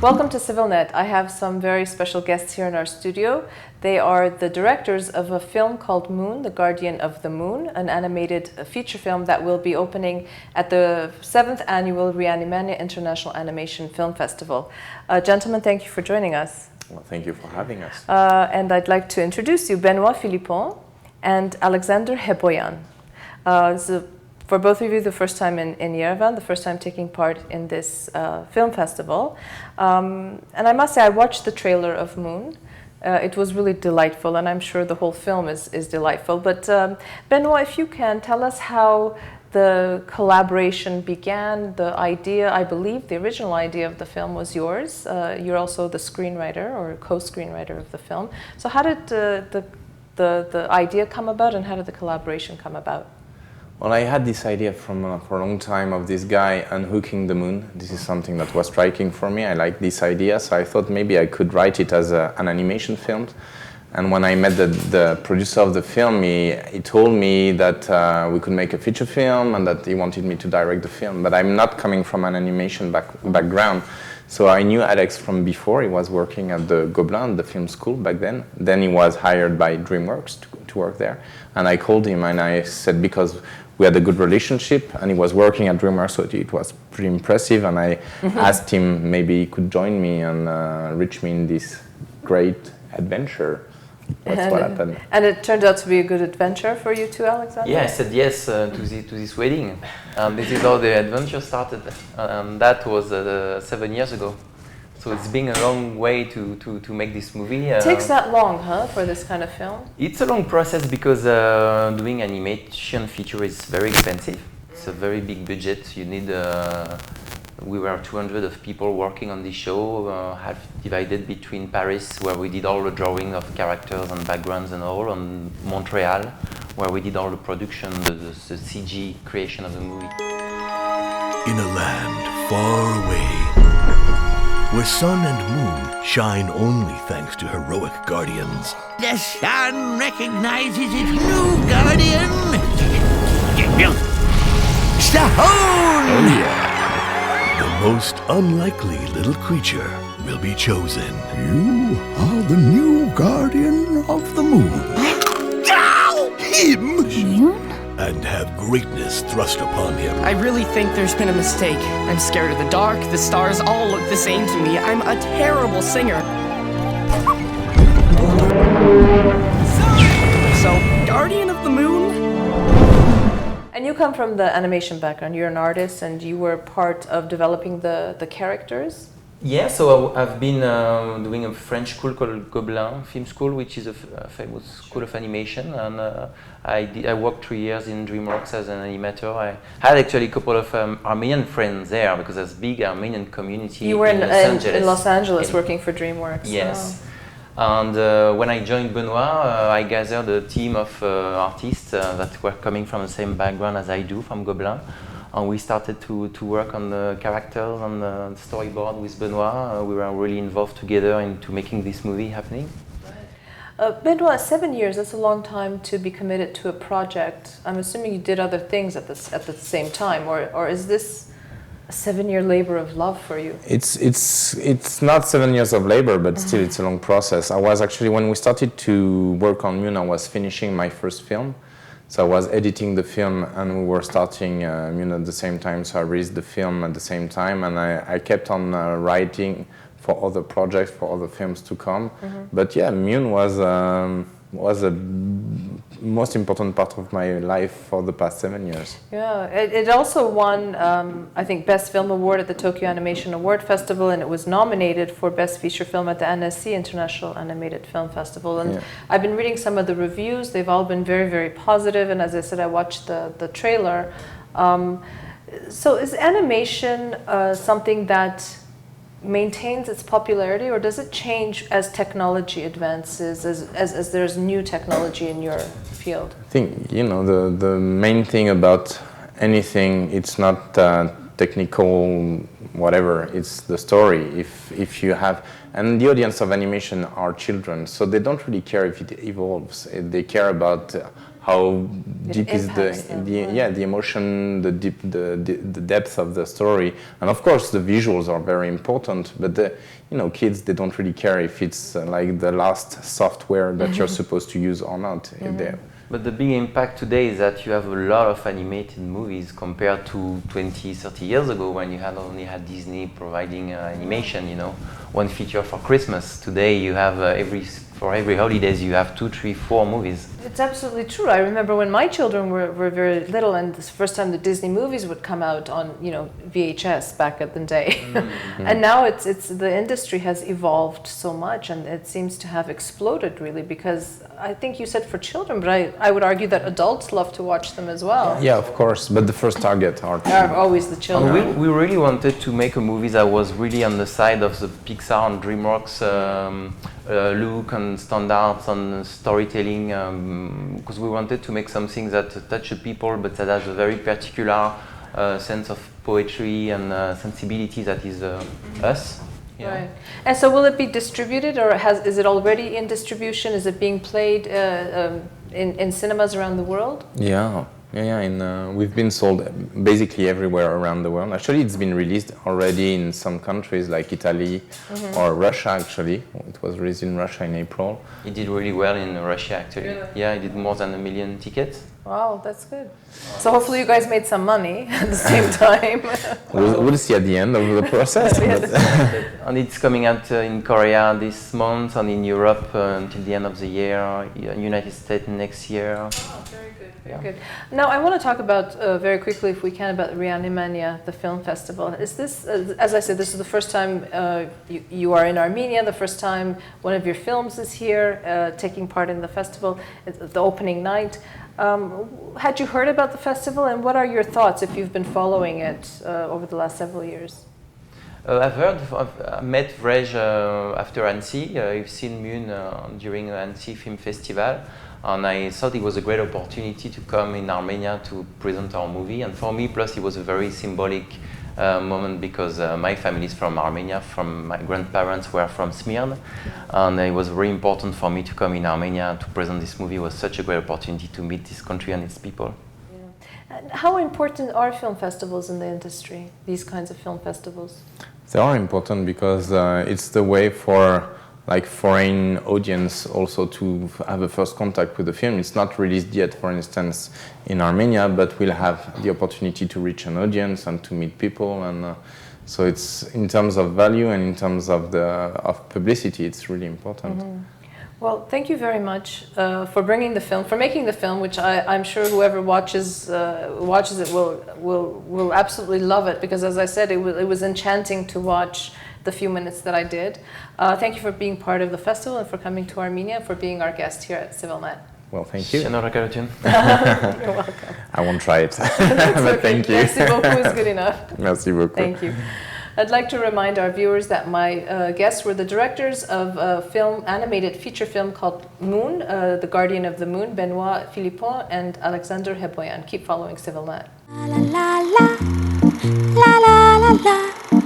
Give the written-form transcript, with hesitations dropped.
Welcome to CivilNet. I have some very special guests here in our studio. They are the directors of a film called Mune, The Guardian of the Moon, an animated feature film that will be opening at the 7th annual Reanimania International Animation Film Festival. Gentlemen, thank you for joining us. Well, thank you for having us. And I'd like to introduce you, Benoit Phillipon and Alexandre Heboyan. For both of you, the first time in Yerevan, the first time taking part in this film festival. And I must say, I watched the trailer of Mune. It was really delightful, and I'm sure the whole film is delightful. But Benoit, if you can, tell us how the collaboration began. The idea, I believe, the original idea of the film was yours. You're also the screenwriter or co-screenwriter of the film. So how did the idea come about, and how did the collaboration come about? Well, I had this idea for a long time of this guy unhooking the moon. This is something that was striking for me. I liked this idea, so I thought maybe I could write it as an animation film. And when I met the producer of the film, he told me that we could make a feature film and that he wanted me to direct the film. But I'm not coming from an animation background. So I knew Alex from before. He was working at the Gobelin, the film school back then. Then he was hired by DreamWorks to work there. And I called him and I said, because we had a good relationship and he was working at DreamWorks, so it was pretty impressive. And I asked him maybe he could join me and reach me in this great adventure. That's what happened. And it turned out to be a good adventure for you too, Alexandre? Yeah, I said yes to this wedding. This is how the adventure started. That was 7 years ago. So it's been a long way to make this movie. It takes that long, huh, for this kind of film? It's a long process because doing animation feature is very expensive. It's a very big budget. You need. We were 200 of people working on this show, half divided between Paris, where we did all the drawing of characters and backgrounds and all, and Montreal, where we did all the production, the CG creation of the movie. In a land far away, where sun and moon shine only thanks to heroic guardians. The sun recognizes its new guardian. Stahone! Oh yeah. The most unlikely little creature will be chosen. You are the new guardian of the moon. Him? And have greatness thrust upon him. I really think there's been a mistake. I'm scared of the dark, the stars all look the same to me. I'm a terrible singer. So, Guardian of the Moon? And you come from the animation background. You're an artist and you were part of developing the characters? Yeah, so I've been doing a French school called Gobelin Film School, which is a famous school of animation, and I worked 3 years in DreamWorks as an animator. I had actually a couple of Armenian friends there because there's a big Armenian community. You were in Los Angeles working for DreamWorks. Yes. And when I joined Benoit, I gathered a team of artists that were coming from the same background as I do, from Gobelin. And we started to work on the characters and the storyboard with Benoit. We were really involved together into making this movie happening. Benoit, 7 years, that's a long time to be committed to a project. I'm assuming you did other things at the same time, or is this a 7-year labor of love for you? It's not 7 years of labor, but still it's a long process. I was actually, when we started to work on Mune, I was finishing my first film. So I was editing the film and we were starting Mune at the same time, so I released the film at the same time, and I kept on writing for other projects, for other films to come. But yeah, Mune was a most important part of my life for the past 7 years. Yeah, it also won, I think, Best Film Award at the Tokyo Animation Award Festival, and it was nominated for Best Feature Film at the NSC International Animated Film Festival. And yeah. I've been reading some of the reviews. They've all been very, very positive, and as I said, I watched the trailer. So is animation something that maintains its popularity, or does it change as technology advances, as there's new technology in your field? I think, the main thing about anything, it's not technical, whatever, it's the story. If you have, and the audience of animation are children, so they don't really care if it evolves. They care about how It deep is impacts them, right. the emotion, the depth of the story, and of course the visuals are very important. But kids, they don't really care if it's like the last software that you're supposed to use or not. But the big impact today is that you have a lot of animated movies compared to 20, 30 years ago when you only had Disney providing animation, one feature for Christmas. Today you have for every holidays you have 2, 3, 4 movies. It's absolutely true. I remember when my children were very little, and the first time the Disney movies would come out on VHS back at the day, and now it's the industry has evolved so much, and it seems to have exploded really, because I think you said for children, but I would argue that adults love to watch them as well. Yeah, of course, but the first target are always the children. We really wanted to make a movie that was really on the side of the Pixar and DreamWorks look and standards and storytelling, because we wanted to make something that touches people but that has a very particular sense of poetry and sensibility that is us. Yeah. Right. And so will it be distributed, or is it already in distribution? Is it being played in cinemas around the world? Yeah. We've been sold basically everywhere around the world. Actually, it's been released already in some countries like Italy or Russia. Actually, it was released in Russia in April. It did really well in Russia, actually. Really? Yeah, it did more than 1 million tickets. Wow, that's good. So hopefully you guys made some money at the same time. We'll see at the end of the process. And it's coming out in Korea this month, and in Europe until the end of the year, United States next year. Oh, very good, very good. Now I want to talk about, very quickly if we can, about Reanimania, the film festival. Is this, as I said, this is the first time you are in Armenia, the first time one of your films is here, taking part in the festival, the opening night. Had you heard about the festival, and what are your thoughts if you've been following it over the last several years? I've met Vrej after Annecy. I've seen Mune during the Annecy Film Festival, and I thought it was a great opportunity to come in Armenia to present our movie. And for me, plus it was a very symbolic moment, because my family is from Armenia, my grandparents were from Smyrna, and it was very important for me to come in Armenia to present this movie. It was such a great opportunity to meet this country and its people. Yeah. And how important are film festivals in the industry, these kinds of film festivals? They are important because it's the way for foreign audience also to have a first contact with the film. It's not released yet, for instance, in Armenia, but we'll have the opportunity to reach an audience and to meet people, and so it's, in terms of value and in terms of publicity, it's really important. Well, thank you very much for bringing the film, for making the film, which I'm sure whoever watches it will absolutely love it, because as I said, it was enchanting to watch the few minutes that I did. Thank you for being part of the festival and for coming to Armenia, for being our guest here at CivilNet. Well, thank you. You're welcome. I won't try it, but thank you. Merci beaucoup is good enough. Merci beaucoup. Thank you. I'd like to remind our viewers that my guests were the directors of a animated feature film called Mune, The Guardian of the Moon, Benoit, Phillipon, and Alexandre Heboyan. Keep following CivilNet. La la la la la la la.